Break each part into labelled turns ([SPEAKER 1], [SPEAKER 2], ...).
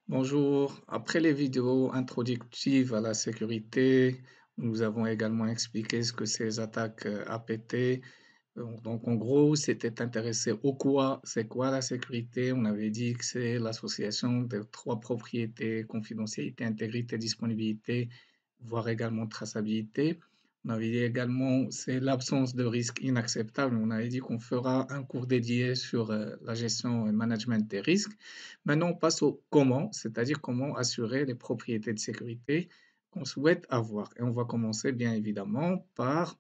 [SPEAKER 1] Bonjour. Après les vidéos introductives à la sécurité, nous avons également expliqué ce que c'est les attaques APT. Donc, en gros, c'était intéressé au quoi, c'est quoi la sécurité? On avait dit que c'est l'association de trois propriétés, confidentialité, intégrité, disponibilité, voire également traçabilité. On avait dit également c'est l'absence de risque inacceptable. On avait dit qu'on fera un cours dédié sur la gestion et management des risques. Maintenant, on passe au comment, c'est-à-dire comment assurer les propriétés de sécurité qu'on souhaite avoir. Et on va commencer bien évidemment par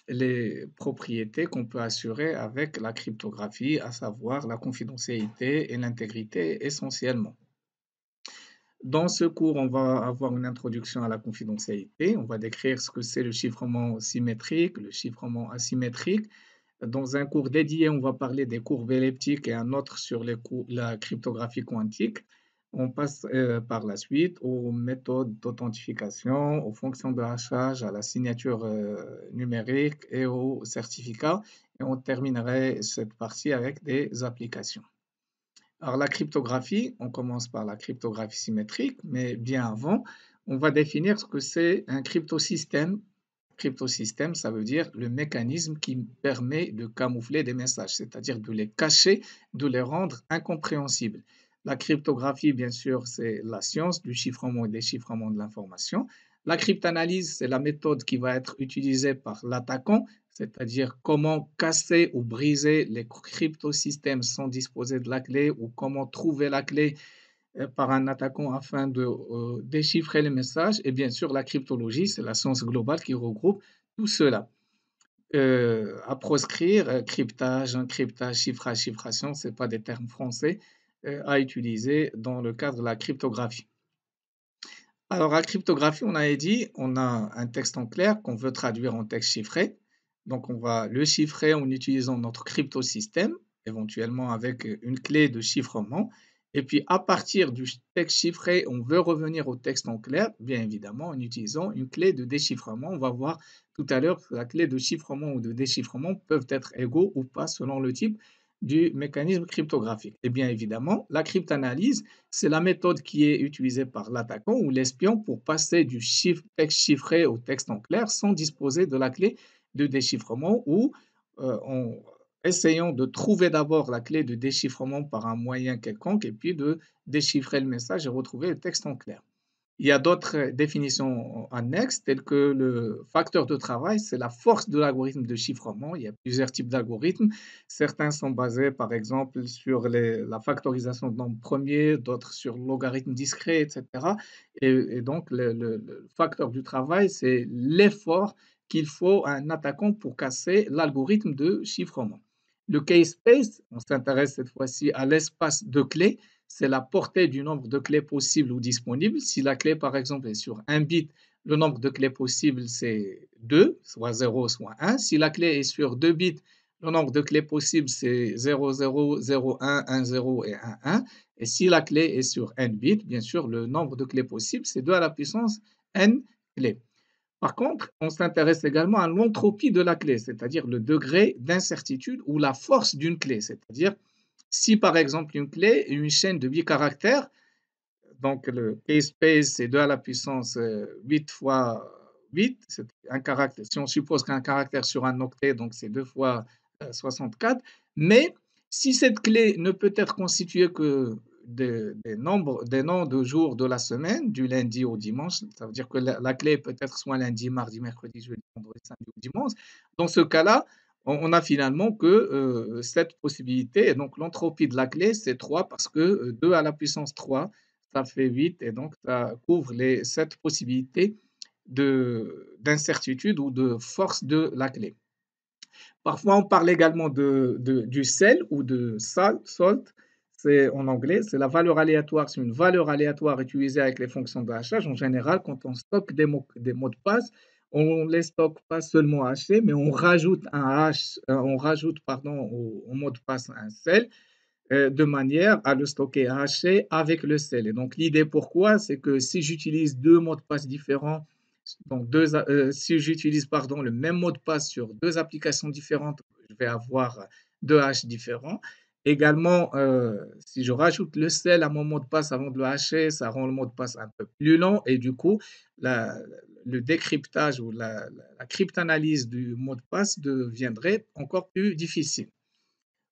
[SPEAKER 1] les propriétés qu'on peut assurer avec la cryptographie, à savoir la confidentialité et l'intégrité essentiellement. Dans ce cours, on va avoir une introduction à la confidentialité. On va décrire ce que c'est le chiffrement symétrique, le chiffrement asymétrique. Dans un cours dédié, on va parler des courbes elliptiques et un autre sur la cryptographie quantique. On passe par la suite aux méthodes d'authentification, aux fonctions de hachage, à la signature numérique et aux certificats. Et on terminerait cette partie avec des applications. Alors la cryptographie, on commence par la cryptographie symétrique, mais bien avant, on va définir ce que c'est un cryptosystème. Cryptosystème, ça veut dire le mécanisme qui permet de camoufler des messages, c'est-à-dire de les cacher, de les rendre incompréhensibles. La cryptographie, bien sûr, c'est la science du chiffrement et déchiffrement de l'information. La cryptanalyse, c'est la méthode qui va être utilisée par l'attaquant, c'est-à-dire comment casser ou briser les cryptosystèmes sans disposer de la clé ou comment trouver la clé par un attaquant afin de déchiffrer les messages. Et bien sûr, la cryptologie, c'est la science globale qui regroupe tout cela. À proscrire, cryptage, encryptage, chiffrage, chiffration, ce n'est pas des termes français à utiliser dans le cadre de la cryptographie. Alors, la cryptographie, on avait dit, on a un texte en clair qu'on veut traduire en texte chiffré. Donc, on va le chiffrer en utilisant notre cryptosystème, éventuellement avec une clé de chiffrement. Et puis, à partir du texte chiffré, on veut revenir au texte en clair, bien évidemment, en utilisant une clé de déchiffrement. On va voir tout à l'heure que la clé de chiffrement ou de déchiffrement peuvent être égaux ou pas selon le type du mécanisme cryptographique. Et bien évidemment, la cryptanalyse, c'est la méthode qui est utilisée par l'attaquant ou l'espion pour passer du texte chiffré au texte en clair sans disposer de la clé de déchiffrement ou en essayant de trouver d'abord la clé de déchiffrement par un moyen quelconque et puis de déchiffrer le message et retrouver le texte en clair. Il y a d'autres définitions annexes, telles que le facteur de travail, c'est la force de l'algorithme de chiffrement. Il y a plusieurs types d'algorithmes. Certains sont basés, par exemple, sur la factorisation de nombres premiers, d'autres sur le logarithme discret, etc. Et donc, le facteur du travail, c'est l'effort qu'il faut à un attaquant pour casser l'algorithme de chiffrement. Le key space, on s'intéresse cette fois-ci à l'espace de clés, c'est la portée du nombre de clés possibles ou disponibles. Si la clé, par exemple, est sur un bit, le nombre de clés possibles, c'est 2, soit 0, soit 1. Si la clé est sur 2 bits, le nombre de clés possibles, c'est 0, 0, 0, 1, 1, 0 et 1, 1. Et si la clé est sur n bits, bien sûr, le nombre de clés possibles, c'est 2 à la puissance n clés. Par contre, on s'intéresse également à l'entropie de la clé, c'est-à-dire le degré d'incertitude ou la force d'une clé, c'est-à-dire si par exemple une clé est une chaîne de 8 caractères, donc le space c'est 2 à la puissance 8 fois 8, c'est un caractère. Si on suppose qu'un caractère sur un octet, donc c'est 2 fois 64, mais si cette clé ne peut être constituée que des noms de jours de la semaine, du lundi au dimanche, ça veut dire que la clé peut être soit lundi, mardi, mercredi, jeudi, vendredi, samedi ou dimanche. Dans ce cas-là, on a finalement que cette possibilité, et donc l'entropie de la clé, c'est 3 parce que 2 à la puissance 3, ça fait 8 et donc ça couvre les 7 possibilités d'incertitude ou de force de la clé. Parfois, on parle également du sel ou de salt, c'est en anglais, c'est la valeur aléatoire, c'est une valeur aléatoire utilisée avec les fonctions de hachage. En général, quand on stocke des mots de passe, on ne les stocke pas seulement hachés, mais on rajoute au mot de passe un sel de manière à le stocker haché avec le sel. Et donc l'idée pourquoi, c'est que si j'utilise deux mots de passe différents, donc si j'utilise le même mot de passe sur deux applications différentes, je vais avoir deux hashes différents. Également, si je rajoute le sel à mon mot de passe avant de le hasher, ça rend le mot de passe un peu plus long et du coup, la le décryptage ou la cryptanalyse du mot de passe deviendrait encore plus difficile.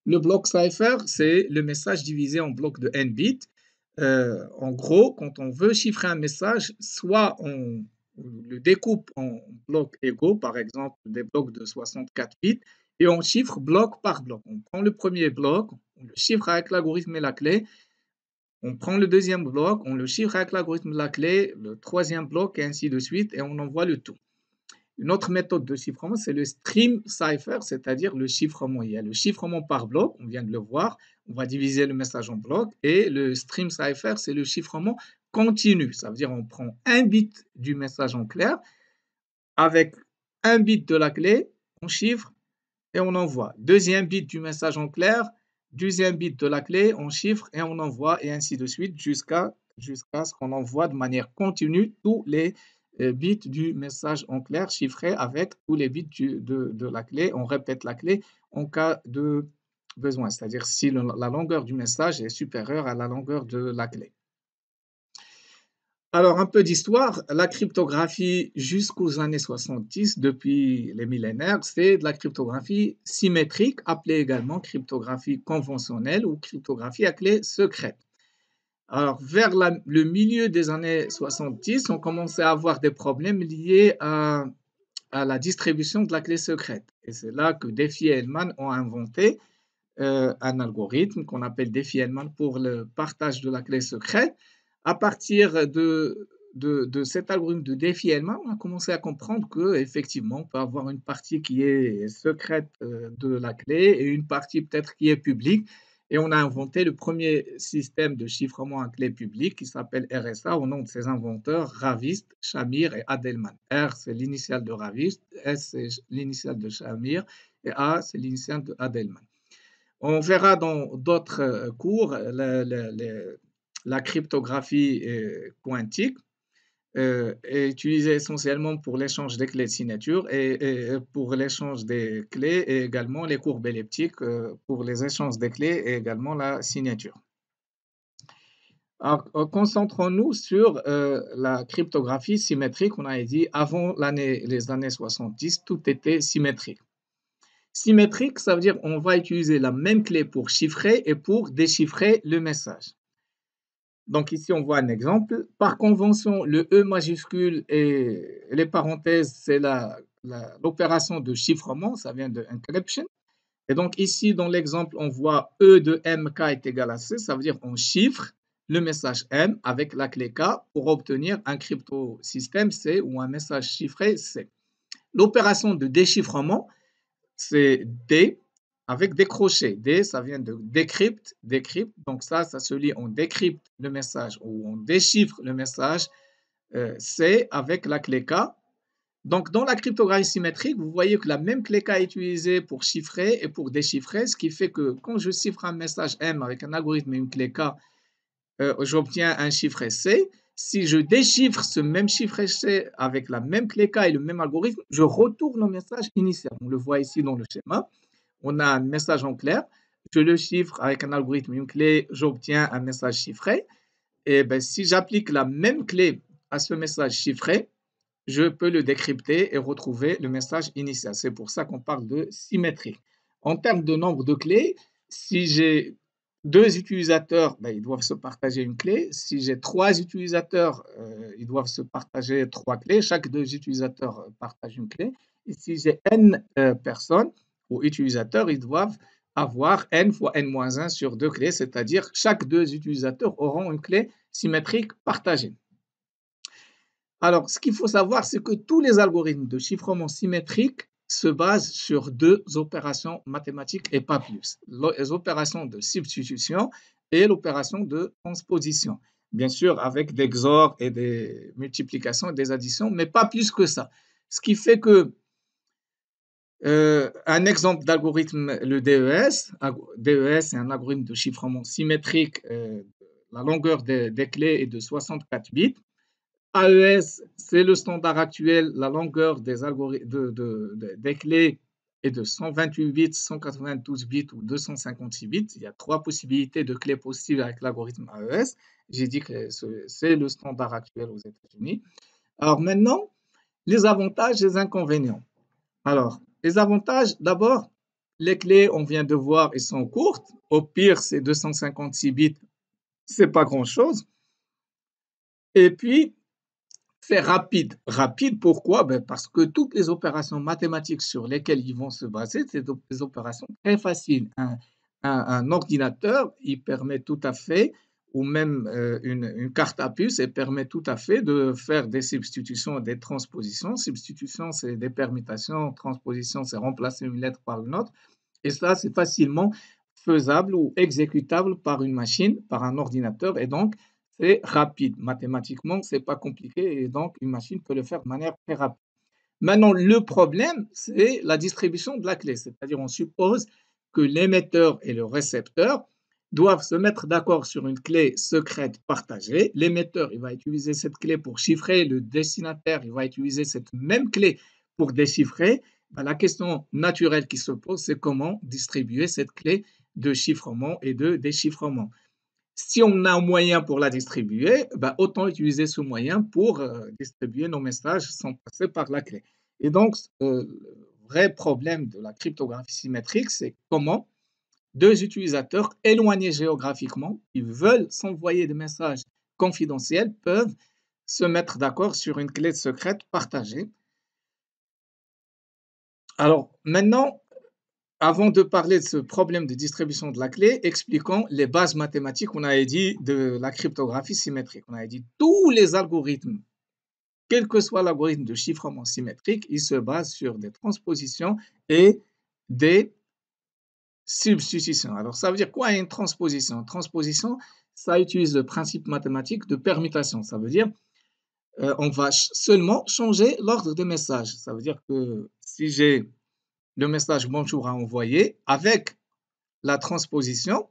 [SPEAKER 1] Le bloc cipher, c'est le message divisé en blocs de n bits. En gros, quand on veut chiffrer un message, soit on le découpe en blocs égaux, par exemple des blocs de 64 bits, et on chiffre bloc par bloc. On prend le premier bloc, on le chiffre avec l'algorithme et la clé, on prend le deuxième bloc, on le chiffre avec l'algorithme et la clé, le troisième bloc, et ainsi de suite, et on envoie le tout. Une autre méthode de chiffrement, c'est le stream cipher, c'est-à-dire le chiffrement. Il y a le chiffrement par bloc, on vient de le voir, on va diviser le message en blocs, et le stream cipher, c'est le chiffrement continu. Ça veut dire on prend un bit du message en clair, avec un bit de la clé, on chiffre et on envoie. Deuxième bit du message en clair, deuxième bit de la clé, on chiffre et on envoie, et ainsi de suite, jusqu'à ce qu'on envoie de manière continue tous les bits du message en clair chiffré avec tous les bits de la clé. On répète la clé en cas de besoin, c'est-à-dire si la longueur du message est supérieure à la longueur de la clé. Alors, un peu d'histoire, la cryptographie jusqu'aux années 70, depuis les millénaires, c'est de la cryptographie symétrique, appelée également cryptographie conventionnelle ou cryptographie à clé secrète. Alors, vers le milieu des années 70, on commençait à avoir des problèmes liés à la distribution de la clé secrète. Et c'est là que Diffie et Hellman ont inventé un algorithme qu'on appelle Diffie-Hellman pour le partage de la clé secrète. À partir de cet algorithme de Diffie-Hellman, on a commencé à comprendre qu'effectivement, on peut avoir une partie qui est secrète de la clé et une partie peut-être qui est publique. Et on a inventé le premier système de chiffrement à clé publique qui s'appelle RSA au nom de ses inventeurs, Ravist, Shamir et Adelman. R, c'est l'initiale de Ravist, S, c'est l'initiale de Shamir et A, c'est l'initiale de Adelman. On verra dans d'autres cours la cryptographie quantique est utilisée essentiellement pour l'échange des clés de signature et pour l'échange des clés et également les courbes elliptiques pour les échanges des clés et également la signature. Alors, concentrons-nous sur la cryptographie symétrique. On a dit avant les années 70, tout était symétrique. Symétrique, ça veut dire on va utiliser la même clé pour chiffrer et pour déchiffrer le message. Donc ici, on voit un exemple. Par convention, le E majuscule et les parenthèses, c'est l'opération de chiffrement, ça vient de encryption. Et donc ici, dans l'exemple, on voit E de MK est égal à C, ça veut dire on chiffre le message M avec la clé K pour obtenir un cryptosystème C ou un message chiffré C. L'opération de déchiffrement, c'est D avec des crochets. D, ça vient de décrypte, décrypte. Donc ça se lit, on décrypte le message ou on déchiffre le message C avec la clé K. Donc dans la cryptographie symétrique, vous voyez que la même clé K est utilisée pour chiffrer et pour déchiffrer, ce qui fait que quand je chiffre un message M avec un algorithme et une clé K, j'obtiens un chiffre C. Si je déchiffre ce même chiffre C avec la même clé K et le même algorithme, je retourne au message initial. On le voit ici dans le schéma. On a un message en clair, je le chiffre avec un algorithme, une clé, j'obtiens un message chiffré. Et ben, si j'applique la même clé à ce message chiffré, je peux le décrypter et retrouver le message initial. C'est pour ça qu'on parle de symétrie. En termes de nombre de clés, si j'ai deux utilisateurs, ben, ils doivent se partager une clé. Si j'ai trois utilisateurs, ils doivent se partager trois clés. Chaque deux utilisateurs partagent une clé. Et si j'ai n personnes ou utilisateurs, ils doivent avoir n fois n-1 sur deux clés, c'est-à-dire chaque deux utilisateurs auront une clé symétrique partagée. Alors, ce qu'il faut savoir, c'est que tous les algorithmes de chiffrement symétrique se basent sur deux opérations mathématiques et pas plus. Les opérations de substitution et l'opération de transposition. Bien sûr, avec des XOR et des multiplications et des additions, mais pas plus que ça. Ce qui fait que un exemple d'algorithme, le DES. DES, c'est un algorithme de chiffrement symétrique. La longueur des clés est de 64 bits. AES, c'est le standard actuel. La longueur des clés est de 128 bits, 192 bits ou 256 bits. Il y a 3 possibilités de clés possibles avec l'algorithme AES. J'ai dit que c'est le standard actuel aux États-Unis. Alors maintenant, les avantages et les inconvénients. Alors, les avantages, d'abord, les clés, on vient de voir, elles sont courtes. Au pire, c'est 256 bits, c'est pas grand-chose. Et puis, c'est rapide. Rapide, pourquoi? Ben, parce que toutes les opérations mathématiques sur lesquelles ils vont se baser, c'est des opérations très faciles. Un ordinateur, il permet tout à fait, ou même une carte à puce, elle permet tout à fait de faire des substitutions et des transpositions. Substitution, c'est des permutations. Transposition, c'est remplacer une lettre par une autre. Et ça, c'est facilement faisable ou exécutable par une machine, par un ordinateur. Et donc, c'est rapide. Mathématiquement, ce n'est pas compliqué. Et donc, une machine peut le faire de manière très rapide. Maintenant, le problème, c'est la distribution de la clé. C'est-à-dire, on suppose que l'émetteur et le récepteur doivent se mettre d'accord sur une clé secrète partagée. L'émetteur, il va utiliser cette clé pour chiffrer. Le destinataire, il va utiliser cette même clé pour déchiffrer. Ben, la question naturelle qui se pose, c'est comment distribuer cette clé de chiffrement et de déchiffrement. Si on a un moyen pour la distribuer, ben, autant utiliser ce moyen pour distribuer nos messages sans passer par la clé. Et donc, le vrai problème de la cryptographie symétrique, c'est comment deux utilisateurs éloignés géographiquement, qui veulent s'envoyer des messages confidentiels, peuvent se mettre d'accord sur une clé secrète partagée. Alors maintenant, avant de parler de ce problème de distribution de la clé, expliquons les bases mathématiques, on avait dit, de la cryptographie symétrique. On avait dit tous les algorithmes, quel que soit l'algorithme de chiffrement symétrique, ils se basent sur des transpositions et des substitutions. Alors, ça veut dire quoi une transposition? Transposition, ça utilise le principe mathématique de permutation. Ça veut dire on va seulement changer l'ordre des messages. Ça veut dire que si j'ai le message bonjour à envoyer avec la transposition,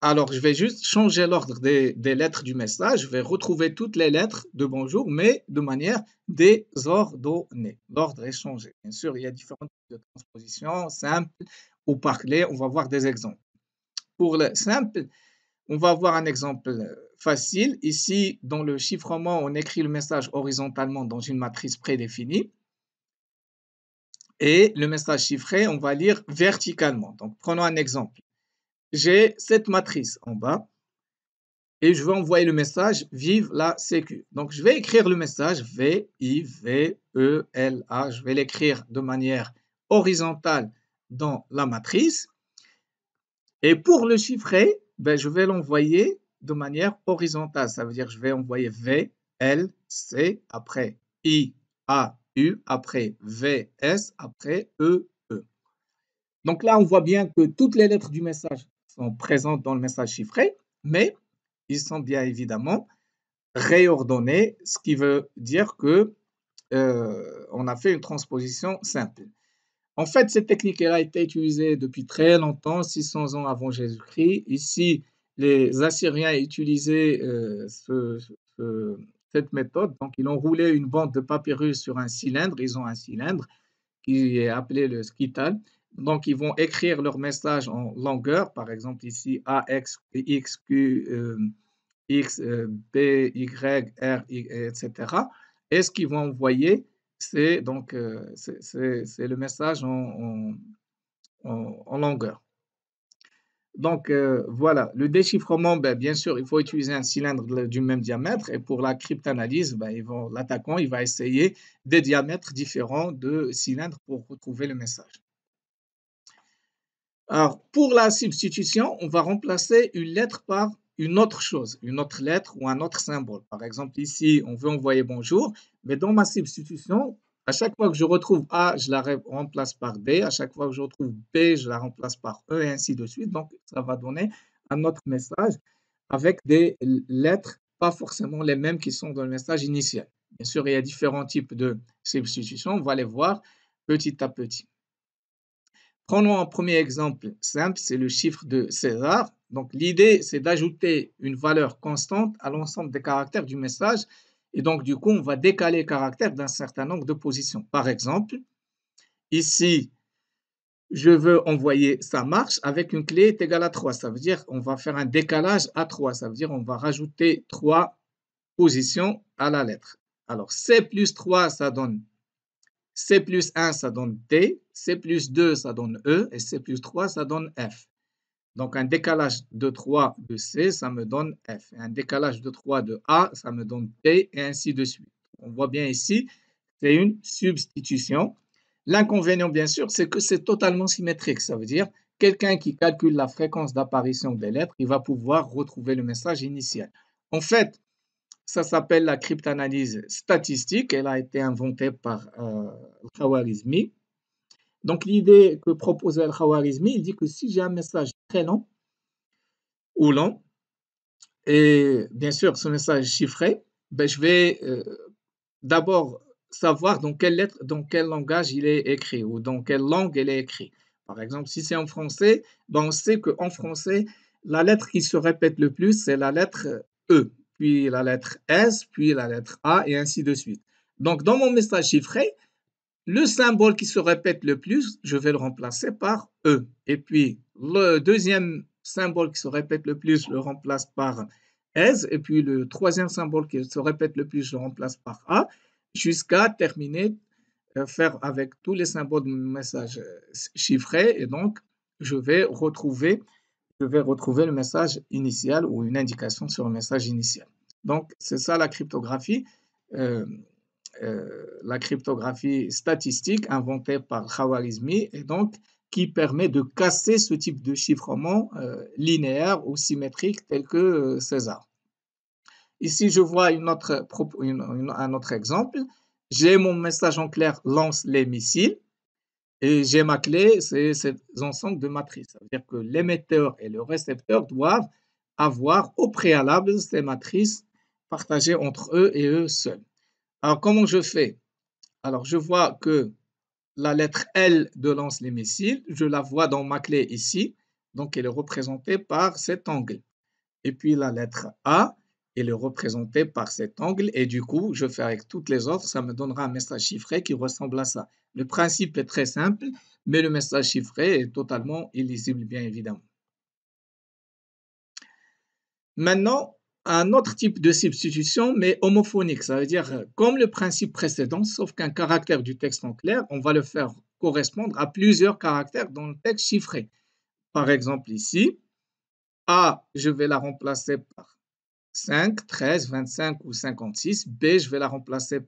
[SPEAKER 1] alors je vais juste changer l'ordre des lettres du message. Je vais retrouver toutes les lettres de bonjour, mais de manière désordonnée. L'ordre est changé. Bien sûr, il y a différents types de transpositions, simples ou par clé. On va voir des exemples. Pour le simple, on va voir un exemple facile. Ici, dans le chiffrement, on écrit le message horizontalement dans une matrice prédéfinie. Et le message chiffré, on va lire verticalement. Donc, prenons un exemple. J'ai cette matrice en bas et je veux envoyer le message vive la sécu. Donc, je vais écrire le message V-I-V-E-L-A. Je vais l'écrire de manière horizontale dans la matrice. Et pour le chiffrer, ben, je vais l'envoyer de manière horizontale. Ça veut dire que je vais envoyer V, L, C, après I, A, U, après V, S, après E, E. Donc là, on voit bien que toutes les lettres du message sont présentes dans le message chiffré, mais ils sont bien évidemment réordonnés, ce qui veut dire que on a fait une transposition simple. En fait, cette technique elle a été utilisée depuis très longtemps, 600 ans avant Jésus-Christ. Ici, les Assyriens utilisaient cette méthode. Donc, ils ont roulé une bande de papyrus sur un cylindre. Ils ont un cylindre qui est appelé le skytal. Donc, ils vont écrire leur message en longueur, par exemple ici AX, X, Q, X, B, Y, R, etc. Et ce qu'ils vont envoyer, c'est donc c'est le message en longueur. Donc voilà, le déchiffrement, ben, bien sûr, il faut utiliser un cylindre du même diamètre et pour la cryptanalyse, ben, l'attaquant il va essayer des diamètres différents de cylindres pour retrouver le message. Alors, pour la substitution, on va remplacer une lettre par une autre chose, une autre lettre ou un autre symbole. Par exemple, ici, on veut envoyer bonjour, mais dans ma substitution, à chaque fois que je retrouve A, je la remplace par B. À chaque fois que je retrouve B, je la remplace par E et ainsi de suite. Donc, ça va donner un autre message avec des lettres, pas forcément les mêmes qui sont dans le message initial. Bien sûr, il y a différents types de substitution. On va les voir petit à petit. Prenons un premier exemple simple, c'est le chiffre de César. Donc, l'idée, c'est d'ajouter une valeur constante à l'ensemble des caractères du message. Et donc, du coup, on va décaler les caractères d'un certain nombre de positions. Par exemple, Ici, je veux envoyer, ça marche avec une clé est égale à 3. Ça veut dire on va faire un décalage à 3. Ça veut dire on va rajouter 3 positions à la lettre. Alors, C plus 3, ça donne C plus 1, ça donne D, C plus 2, ça donne E, et C plus 3, ça donne F. Donc, un décalage de 3 de C, ça me donne F. Un décalage de 3 de A, ça me donne P, et ainsi de suite. On voit bien ici, c'est une substitution. L'inconvénient, bien sûr, c'est que c'est totalement symétrique. Ça veut dire, quelqu'un qui calcule la fréquence d'apparition des lettres, il va pouvoir retrouver le message initial. En fait, ça s'appelle la cryptanalyse statistique. Elle a été inventée par Al-Khwarizmi. Donc, l'idée que propose Al-Khwarizmi, il dit que si j'ai un message très long ou lent, et bien sûr ce message chiffré, ben, je vais d'abord savoir dans quelle lettre, dans quel langage il est écrit ou dans quelle langue il est écrit. Par exemple, si c'est en français, ben, on sait qu'en français, la lettre qui se répète le plus, c'est la lettre E, puis la lettre S, puis la lettre A, et ainsi de suite. Donc, dans mon message chiffré, le symbole qui se répète le plus, je vais le remplacer par E. Et puis, le deuxième symbole qui se répète le plus, je le remplace par S. Et puis, le troisième symbole qui se répète le plus, je le remplace par A, jusqu'à terminer, faire avec tous les symboles de message chiffré. Et donc, je vais retrouver le message initial ou une indication sur le message initial. Donc, c'est ça euh, la cryptographie statistique inventée par Khwarizmi et donc qui permet de casser ce type de chiffrement linéaire ou symétrique tel que César. Ici, je vois un autre exemple. J'ai mon message en clair lance les missiles et j'ai ma clé, c'est cet ensemble de matrices. Ça veut dire que l'émetteur et le récepteur doivent avoir au préalable ces matrices partagées entre eux et eux seuls. Alors, comment je fais? Alors, je vois que la lettre L de lance les missiles, je la vois dans ma clé ici, donc elle est représentée par cet angle. Et puis la lettre A, elle est représentée par cet angle, et du coup, je fais avec toutes les autres, ça me donnera un message chiffré qui ressemble à ça. Le principe est très simple, mais le message chiffré est totalement illisible, bien évidemment. Maintenant, un autre type de substitution, mais homophonique, ça veut dire comme le principe précédent, sauf qu'un caractère du texte en clair, on va le faire correspondre à plusieurs caractères dans le texte chiffré. Par exemple, ici, A, je vais la remplacer par 5, 13, 25 ou 56. B, je vais la remplacer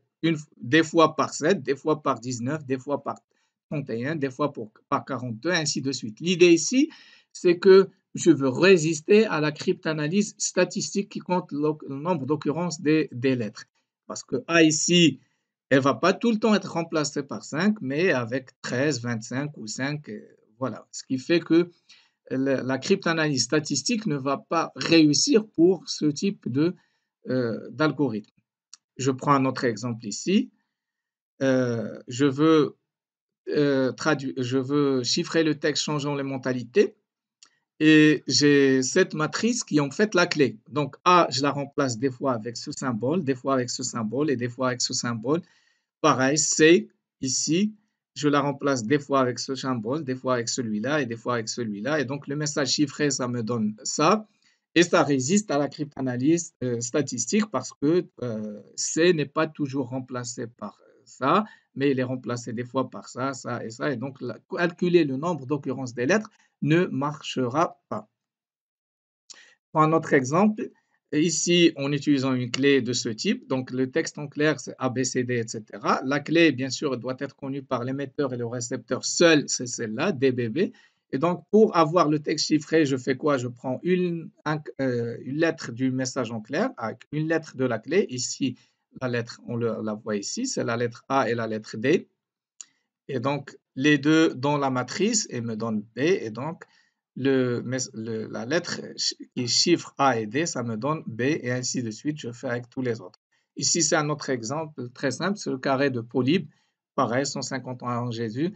[SPEAKER 1] des fois par 7, des fois par 19, des fois par 31, des fois par 42, ainsi de suite. L'idée ici, c'est que je veux résister à la cryptanalyse statistique qui compte le nombre d'occurrences des lettres. Parce que A ici, elle ne va pas tout le temps être remplacée par 5, mais avec 13, 25 ou 5, voilà. Ce qui fait que la cryptanalyse statistique ne va pas réussir pour ce type d'algorithme. Je prends un autre exemple ici. Je veux je veux chiffrer le texte changeant les mentalités et j'ai cette matrice qui est en fait la clé. Donc A, je la remplace des fois avec ce symbole, des fois avec ce symbole et des fois avec ce symbole. Pareil, C, ici, je la remplace des fois avec ce symbole, des fois avec celui-là et des fois avec celui-là. Et donc le message chiffré, ça me donne ça. Et ça résiste à la cryptanalyse statistique parce que C n'est pas toujours remplacé par ça, mais il est remplacé des fois par ça, ça et ça. Et donc calculer le nombre d'occurrences des lettres ne marchera pas. Pour un autre exemple, ici, en utilisant une clé de ce type, donc le texte en clair, c'est ABCD, etc. La clé, bien sûr, doit être connue par l'émetteur et le récepteur seul, c'est celle-là, DBB. Et donc, pour avoir le texte chiffré, je fais quoi? Je prends une lettre du message en clair avec une lettre de la clé. Ici, la lettre, on la voit ici, c'est la lettre A et la lettre D. Et donc, les deux dans la matrice et me donnent B. Et donc, la lettre qui chiffre A et D, ça me donne B et ainsi de suite. Je fais avec tous les autres. Ici, c'est un autre exemple très simple, c'est le carré de Polybe. Pareil, 150 ans avant Jésus.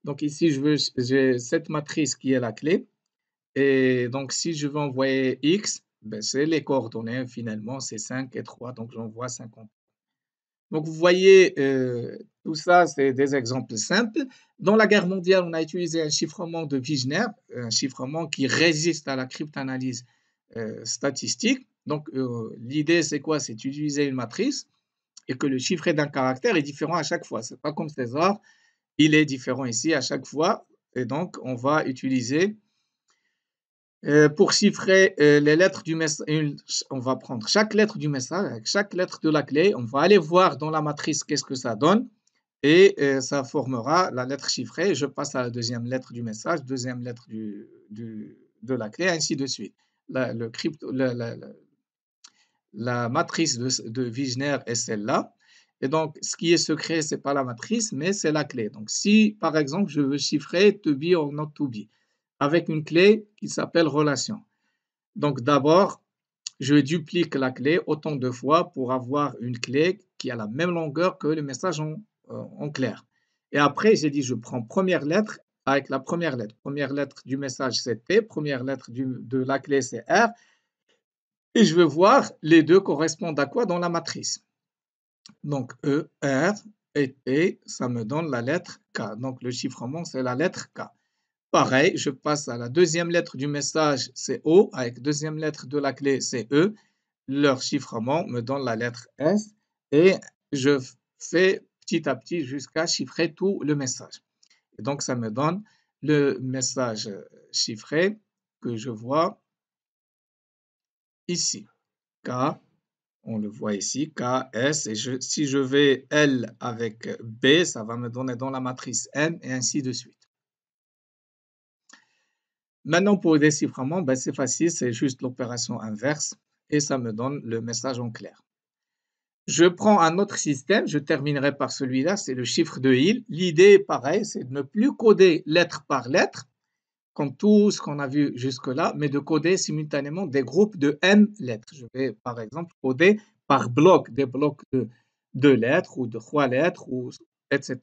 [SPEAKER 1] Donc ici, j'ai cette matrice qui est la clé. Et donc, si je veux envoyer X, ben, c'est les coordonnées finalement, c'est 5 et 3, donc j'envoie 50. Donc, vous voyez, tout ça, c'est des exemples simples. Dans la guerre mondiale, on a utilisé un chiffrement de Wigner, un chiffrement qui résiste à la cryptanalyse statistique. Donc, l'idée, c'est quoi? C'est d'utiliser une matrice et que le chiffret d'un caractère est différent à chaque fois. C'est pas comme César, il est différent ici à chaque fois. Et donc, on va utiliser pour chiffrer les lettres du message, on va prendre chaque lettre du message, avec chaque lettre de la clé, on va aller voir dans la matrice qu'est-ce que ça donne et ça formera la lettre chiffrée. Je passe à la deuxième lettre du message, deuxième lettre de la clé, ainsi de suite. La matrice de Wigner est celle-là. Et donc, ce qui est secret, ce n'est pas la matrice, mais c'est la clé. Donc, si, par exemple, je veux chiffrer to be or not to be, avec une clé qui s'appelle relation. Donc, d'abord, je duplique la clé autant de fois pour avoir une clé qui a la même longueur que le message en clair. Et après, j'ai dit, je prends première lettre avec la première lettre. Première lettre du message, c'est T. Première lettre de la clé, c'est R. Et je veux voir les deux correspondent à quoi dans la matrice. Donc, E, R et T, ça me donne la lettre K. Donc, le chiffrement, c'est la lettre K. Pareil, je passe à la deuxième lettre du message, c'est O, avec deuxième lettre de la clé, c'est E. Leur chiffrement me donne la lettre S et je fais petit à petit jusqu'à chiffrer tout le message. Et donc, ça me donne le message chiffré que je vois ici. K, on le voit ici, K, S, et si je vais L avec B, ça va me donner dans la matrice N, et ainsi de suite. Maintenant, pour le déchiffrement, ben, c'est facile, c'est juste l'opération inverse, et ça me donne le message en clair. Je prends un autre système, je terminerai par celui-là, c'est le chiffre de Hill. L'idée est pareille, c'est de ne plus coder lettre par lettre, comme tout ce qu'on a vu jusque-là, mais de coder simultanément des groupes de M lettres. Je vais, par exemple, coder par bloc, des blocs de 2 lettres ou de 3 lettres, etc.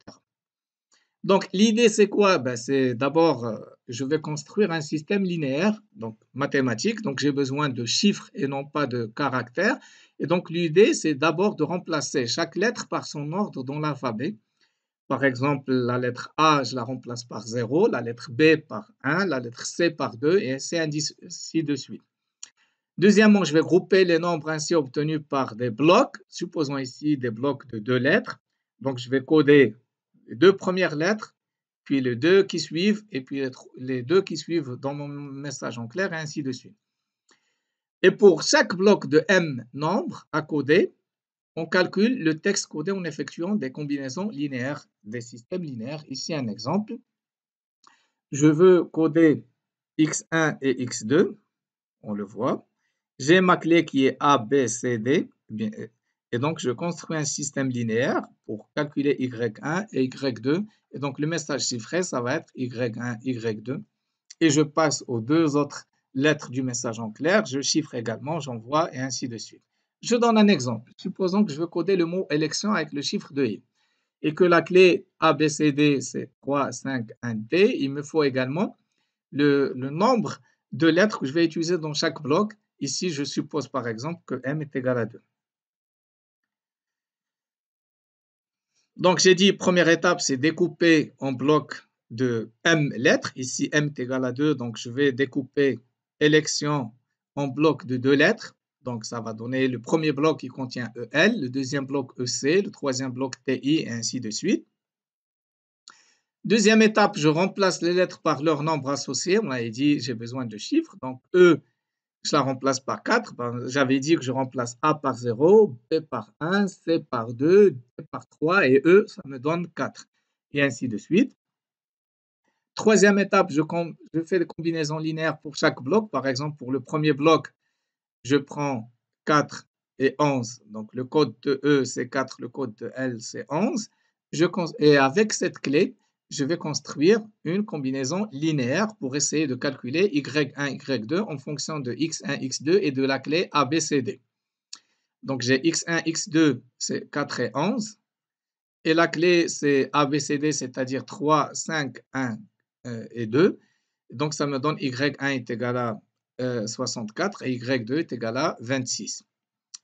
[SPEAKER 1] Donc, l'idée, c'est quoi? Ben, c'est d'abord, je vais construire un système linéaire, donc mathématique. Donc, j'ai besoin de chiffres et non pas de caractères. Et donc, l'idée, c'est d'abord de remplacer chaque lettre par son ordre dans l'alphabet. Par exemple, la lettre A, je la remplace par 0, la lettre B par 1, la lettre C par 2, et ainsi de suite. Deuxièmement, je vais grouper les nombres ainsi obtenus par des blocs. Supposons ici des blocs de 2 lettres. Donc, je vais coder les 2 premières lettres, puis les 2 qui suivent, et puis les 2 qui suivent dans mon message en clair, et ainsi de suite. Et pour chaque bloc de M nombres à coder, on calcule le texte codé en effectuant des combinaisons linéaires, des systèmes linéaires. Ici, un exemple. Je veux coder x1 et x2, on le voit. J'ai ma clé qui est A, B, C, D. Et donc, je construis un système linéaire pour calculer y1 et y2. Et donc, le message chiffré, ça va être y1, y2. Et je passe aux deux autres lettres du message en clair. Je chiffre également, j'envoie, et ainsi de suite. Je donne un exemple. Supposons que je veux coder le mot élection avec le chiffre de I et que la clé ABCD, c'est 3, 5, 1, D. Il me faut également le nombre de lettres que je vais utiliser dans chaque bloc. Ici, je suppose par exemple que M est égal à 2. Donc, j'ai dit, première étape, c'est découper en bloc de M lettres. Ici, M est égal à 2, donc je vais découper élection en bloc de 2 lettres. Donc, ça va donner le premier bloc qui contient EL, le deuxième bloc EC, le troisième bloc TI, et ainsi de suite. Deuxième étape, je remplace les lettres par leur nombre associé. On avait dit, j'ai besoin de chiffres. Donc, E, je la remplace par 4. J'avais dit que je remplace A par 0, B par 1, C par 2, D par 3 et E, ça me donne 4. Et ainsi de suite. Troisième étape, je fais des combinaisons linéaires pour chaque bloc. Par exemple, pour le premier bloc, je prends 4 et 11. Donc, le code de E, c'est 4, le code de L, c'est 11. Et avec cette clé, je vais construire une combinaison linéaire pour essayer de calculer Y1, Y2 en fonction de X1, X2 et de la clé ABCD. Donc, j'ai X1, X2, c'est 4 et 11. Et la clé, c'est ABCD, c'est-à-dire 3, 5, 1 et 2. Donc, ça me donne Y1 est égal à 64 et Y2 est égal à 26.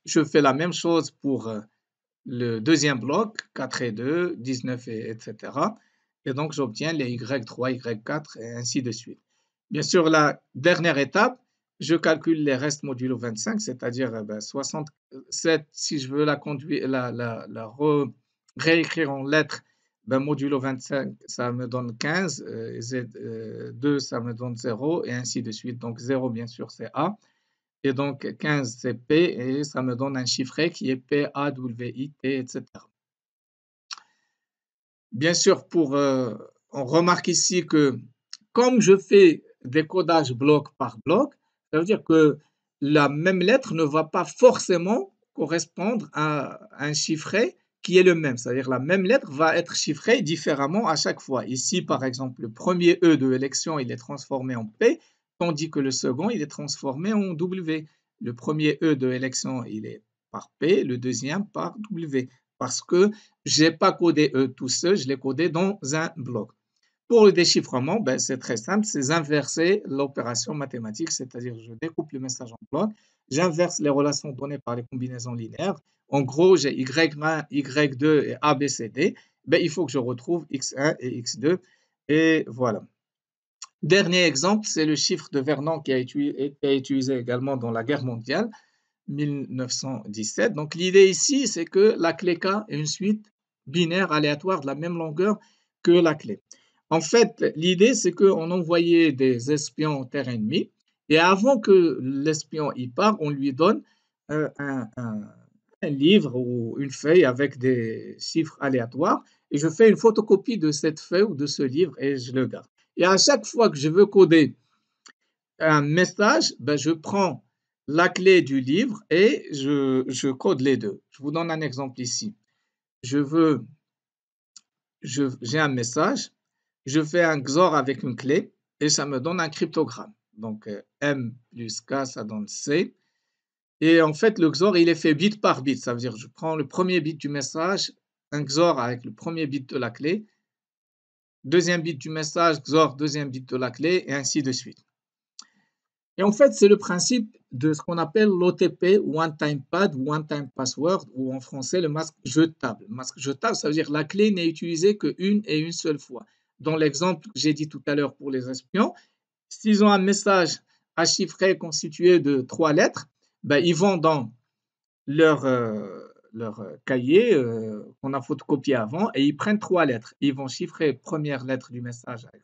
[SPEAKER 1] Je fais la même chose pour le deuxième bloc, 4 et 2, 19 etc. Et donc, j'obtiens les Y3, Y4 et ainsi de suite. Bien sûr, la dernière étape, je calcule les restes modulo 25, c'est-à-dire 67, si je veux la, conduire, réécrire en lettres, modulo 25, ça me donne 15, Z2, ça me donne 0, et ainsi de suite. Donc 0, bien sûr, c'est A. Et donc 15, c'est P, et ça me donne un chiffret qui est P, A, W, I, T, etc. Bien sûr, on remarque ici que comme je fais des codages bloc par bloc, ça veut dire que la même lettre ne va pas forcément correspondre à un chiffret qui est le même. C'est-à-dire la même lettre va être chiffrée différemment à chaque fois. Ici, par exemple, le premier E de élection, il est transformé en P, tandis que le second, il est transformé en W. Le premier E de élection, il est par P, le deuxième par W. Parce que je n'ai pas codé E tout seul, je l'ai codé dans un bloc. Pour le déchiffrement, c'est très simple, c'est inverser l'opération mathématique, c'est-à-dire je découpe le message en blocs, j'inverse les relations données par les combinaisons linéaires. En gros, j'ai Y1, Y2 et A, B, C, D. Il faut que je retrouve X1 et X2. Et voilà. Dernier exemple, c'est le chiffre de Vernon qui a été utilisé également dans la guerre mondiale. 1917. Donc l'idée ici, c'est que la clé K est une suite binaire aléatoire de la même longueur que la clé. En fait, l'idée, c'est qu'on envoyait des espions en terre ennemie, et avant que l'espion y part, on lui donne un livre ou une feuille avec des chiffres aléatoires, et je fais une photocopie de cette feuille ou de ce livre et je le garde. Et à chaque fois que je veux coder un message, je prends la clé du livre et je code les deux. Je vous donne un exemple ici. J'ai un message, je fais un XOR avec une clé et ça me donne un cryptogramme. Donc M plus K, ça donne C. Et en fait, le XOR, il est fait bit par bit. Ça veut dire que je prends le premier bit du message, un XOR avec le premier bit de la clé, deuxième bit du message, XOR, deuxième bit de la clé, et ainsi de suite. Et en fait, c'est le principe de ce qu'on appelle l'OTP, One Time Pad, One Time Password, ou en français, le masque jetable. Le masque jetable, ça veut dire que la clé n'est utilisée qu'une et une seule fois. Dans l'exemple que j'ai dit tout à l'heure pour les espions, s'ils ont un message à chiffrer constitué de 3 lettres, ils vont dans leur cahier qu'on a photocopié avant et ils prennent 3 lettres. Ils vont chiffrer première lettre du message avec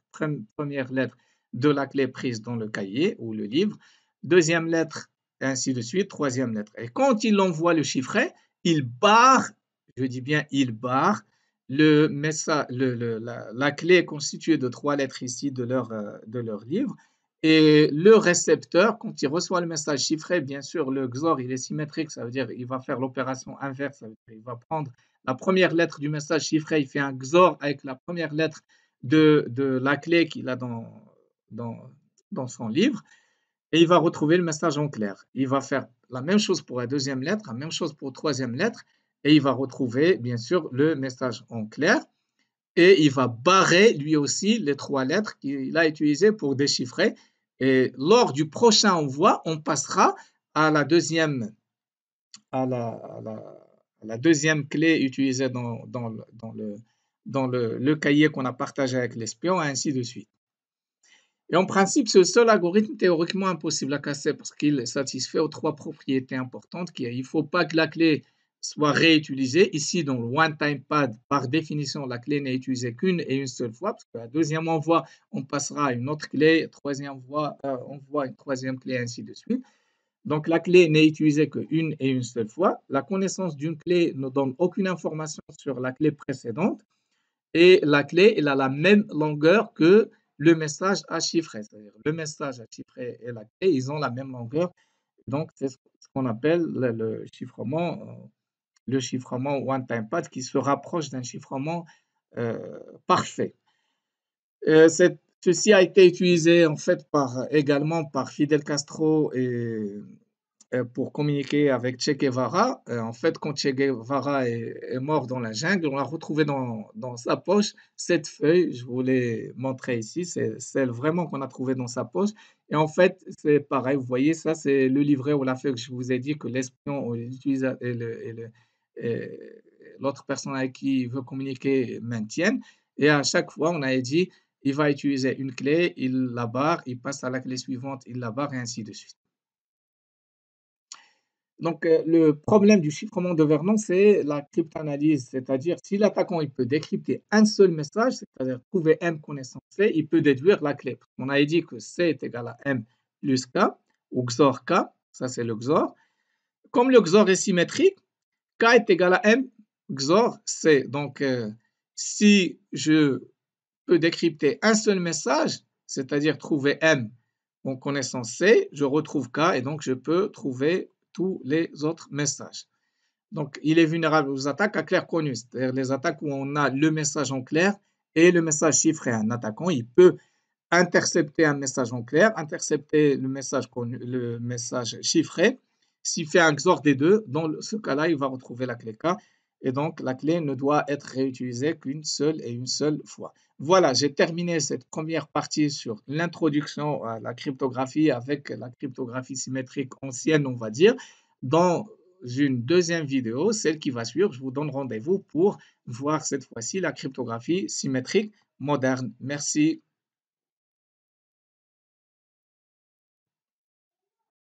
[SPEAKER 1] première lettre de la clé prise dans le cahier ou le livre, deuxième lettre, et ainsi de suite, troisième lettre. Et quand ils l'envoient le chiffret, ils barrent, je dis bien ils barrent, le message, la clé constituée de 3 lettres ici de leur livre. Et le récepteur, quand il reçoit le message chiffré, bien sûr, le XOR, il est symétrique, ça veut dire qu'il va faire l'opération inverse, ça veut dire il va prendre la première lettre du message chiffré, il fait un XOR avec la première lettre de la clé qu'il a dans son livre, et il va retrouver le message en clair. Il va faire la même chose pour la deuxième lettre, la même chose pour la troisième lettre, et il va retrouver, bien sûr, le message en clair. Et il va barrer lui aussi les 3 lettres qu'il a utilisées pour déchiffrer. Et lors du prochain envoi, on passera à la deuxième, à la deuxième clé utilisée dans le cahier qu'on a partagé avec l'espion, et ainsi de suite. Et en principe, c'est le seul algorithme théoriquement impossible à casser parce qu'il satisfait aux 3 propriétés importantes. Il ne faut pas que la clé soit réutilisée. Ici, dans le one-time pad, par définition, la clé n'est utilisée qu'une et une seule fois, parce que la deuxième envoi, on passera à une autre clé, troisième envoi, on voit une troisième clé, ainsi de suite. Donc, la clé n'est utilisée qu'une et une seule fois. La connaissance d'une clé ne donne aucune information sur la clé précédente. Et la clé, elle a la même longueur que le message à chiffrer. C'est-à-dire le message à chiffrer et la clé, ils ont la même longueur. Donc, c'est ce qu'on appelle le chiffrement one-time pad qui se rapproche d'un chiffrement parfait. Ceci a été utilisé en fait également par Fidel Castro et pour communiquer avec Che Guevara. En fait, quand Che Guevara est mort dans la jungle, on a retrouvé dans sa poche cette feuille. Je vous l'ai montré ici. C'est celle vraiment qu'on a trouvée dans sa poche. Et en fait, c'est pareil. Vous voyez, ça, c'est le livret ou la feuille que je vous ai dit que l'espion utilise euh, l'autre personne avec qui il veut communiquer maintienne. Et à chaque fois, on a dit, il va utiliser une clé, il la barre, il passe à la clé suivante, il la barre et ainsi de suite. Donc, le problème du chiffrement de Vernon, c'est la cryptanalyse, c'est-à-dire si l'attaquant il peut décrypter un seul message, c'est-à-dire trouver M connaissance C, il peut déduire la clé. On avait dit que C est égal à M plus K, ou XOR K, ça c'est le XOR. Comme le XOR est symétrique, K est égal à M XOR C. Donc, si je peux décrypter un seul message, c'est-à-dire trouver M en connaissance C, je retrouve K et donc je peux trouver tous les autres messages. Donc, il est vulnérable aux attaques à clair connu, c'est-à-dire les attaques où on a le message en clair et le message chiffré. Un attaquant, il peut intercepter un message en clair, intercepter le message chiffré. S'il fait un XOR des deux, dans ce cas-là, il va retrouver la clé K. Et donc, la clé ne doit être réutilisée qu'une seule et une seule fois. Voilà, j'ai terminé cette première partie sur l'introduction à la cryptographie avec la cryptographie symétrique ancienne, on va dire. Dans une deuxième vidéo, celle qui va suivre, je vous donne rendez-vous pour voir cette fois-ci la cryptographie symétrique moderne. Merci.